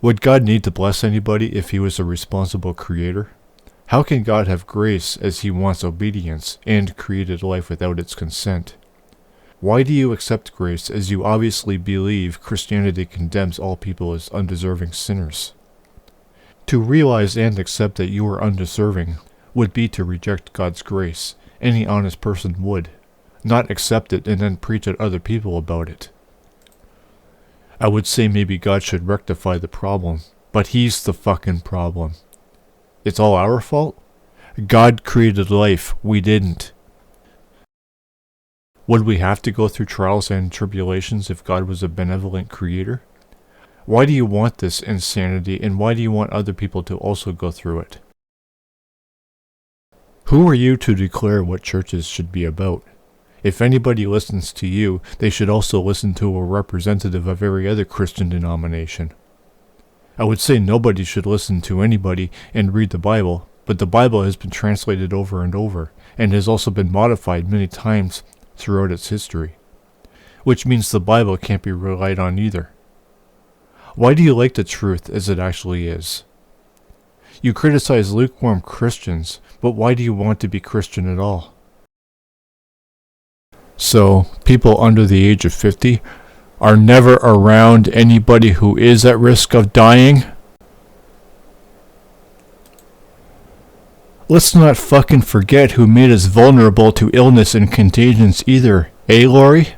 Would God need to bless anybody if he was a responsible creator? How can God have grace as he wants obedience and created life without its consent? Why do you accept grace as you obviously believe Christianity condemns all people as undeserving sinners? To realize and accept that you are undeserving would be to reject God's grace. Any honest person would, not accept it and then preach at other people about it. I would say maybe God should rectify the problem, but he's the fucking problem. It's all our fault? God created life, we didn't. Would we have to go through trials and tribulations if God was a benevolent creator? Why do you want this insanity, and why do you want other people to also go through it? Who are you to declare what churches should be about? If anybody listens to you, they should also listen to a representative of every other Christian denomination. I would say nobody should listen to anybody and read the Bible, but the Bible has been translated over and over, and has also been modified many times throughout its history, which means the Bible can't be relied on either. Why do you like the truth as it actually is? You criticize lukewarm Christians, but why do you want to be Christian at all? So, people under the age of 50 are never around anybody who is at risk of dying? Let's not fucking forget who made us vulnerable to illness and contagions either, eh, Lori?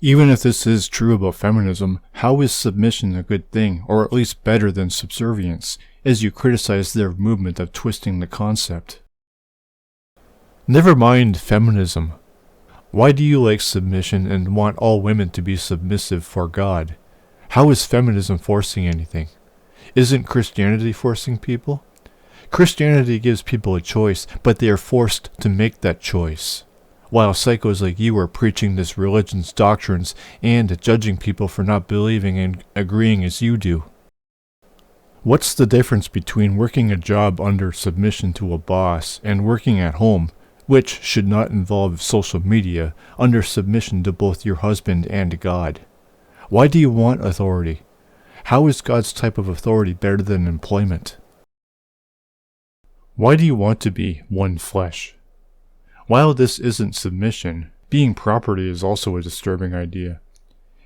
Even if this is true about feminism, how is submission a good thing, or at least better than subservience, as you criticize their movement of twisting the concept? Never mind feminism. Why do you like submission and want all women to be submissive for God? How is feminism forcing anything? Isn't Christianity forcing people? Christianity gives people a choice, but they are forced to make that choice. While psychos like you are preaching this religion's doctrines and judging people for not believing and agreeing as you do. What's the difference between working a job under submission to a boss and working at home, which should not involve social media, under submission to both your husband and God? Why do you want authority? How is God's type of authority better than employment? Why do you want to be one flesh? While this isn't submission, being property is also a disturbing idea.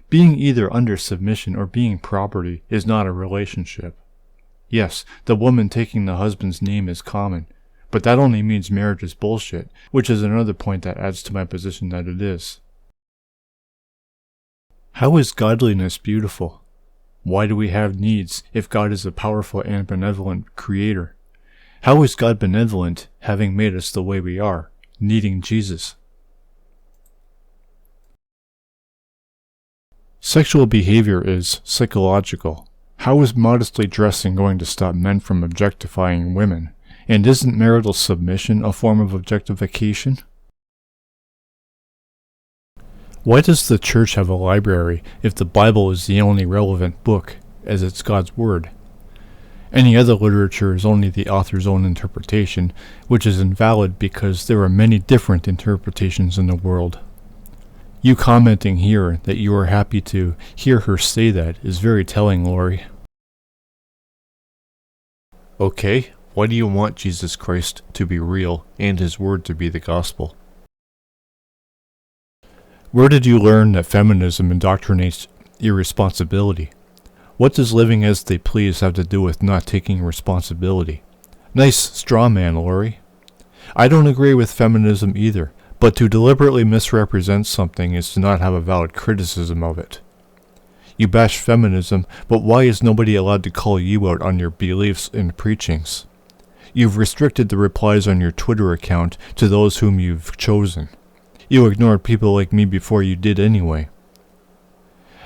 Being either under submission or being property is not a relationship. Yes, the woman taking the husband's name is common, but that only means marriage is bullshit, which is another point that adds to my position that it is. How is godliness beautiful? Why do we have needs if God is a powerful and benevolent creator? How is God benevolent, having made us the way we are, needing Jesus? Sexual behavior is psychological. How is modestly dressing going to stop men from objectifying women? And isn't marital submission a form of objectification? Why does the church have a library if the Bible is the only relevant book, as it's God's word? Any other literature is only the author's own interpretation, which is invalid because there are many different interpretations in the world. You commenting here that you are happy to hear her say that is very telling, Lori. Okay, why do you want Jesus Christ to be real and his word to be the gospel? Where did you learn that feminism indoctrinates irresponsibility? What does living as they please have to do with not taking responsibility? Nice straw man, Lori. I don't agree with feminism either, but to deliberately misrepresent something is to not have a valid criticism of it. You bash feminism, but why is nobody allowed to call you out on your beliefs and preachings? You've restricted the replies on your Twitter account to those whom you've chosen. You ignored people like me before you did anyway.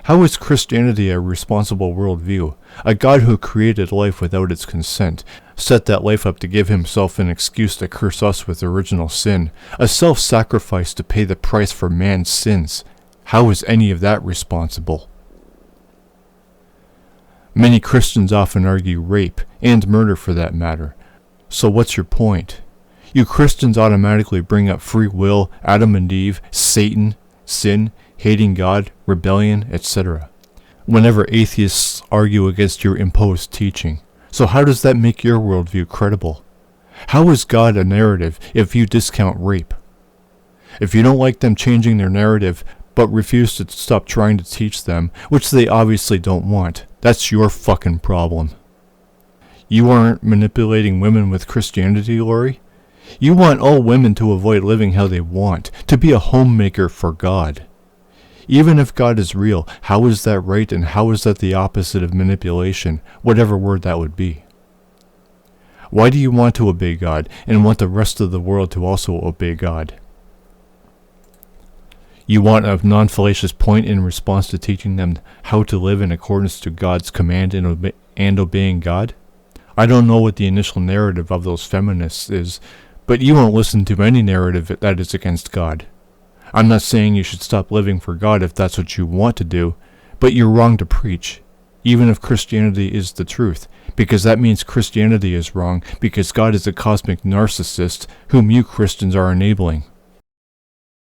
How is Christianity a responsible worldview? A God who created life without its consent, set that life up to give himself an excuse to curse us with original sin, a self-sacrifice to pay the price for man's sins. How is any of that responsible? Many Christians often argue rape, and murder for that matter. So what's your point? You Christians automatically bring up free will, Adam and Eve, Satan, sin, hating God, rebellion, etc. whenever atheists argue against your imposed teaching. So how does that make your worldview credible? How is God a narrative if you discount rape? If you don't like them changing their narrative, but refuse to stop trying to teach them, which they obviously don't want, that's your fucking problem. You aren't manipulating women with Christianity, Lori? You want all women to avoid living how they want, to be a homemaker for God. Even if God is real, how is that right and how is that the opposite of manipulation, whatever word that would be? Why do you want to obey God and want the rest of the world to also obey God? You want a non-fallacious point in response to teaching them how to live in accordance to God's command and obeying God? I don't know what the initial narrative of those feminists is, but you won't listen to any narrative that is against God. I'm not saying you should stop living for God if that's what you want to do, but you're wrong to preach, even if Christianity is the truth, because that means Christianity is wrong because God is a cosmic narcissist whom you Christians are enabling.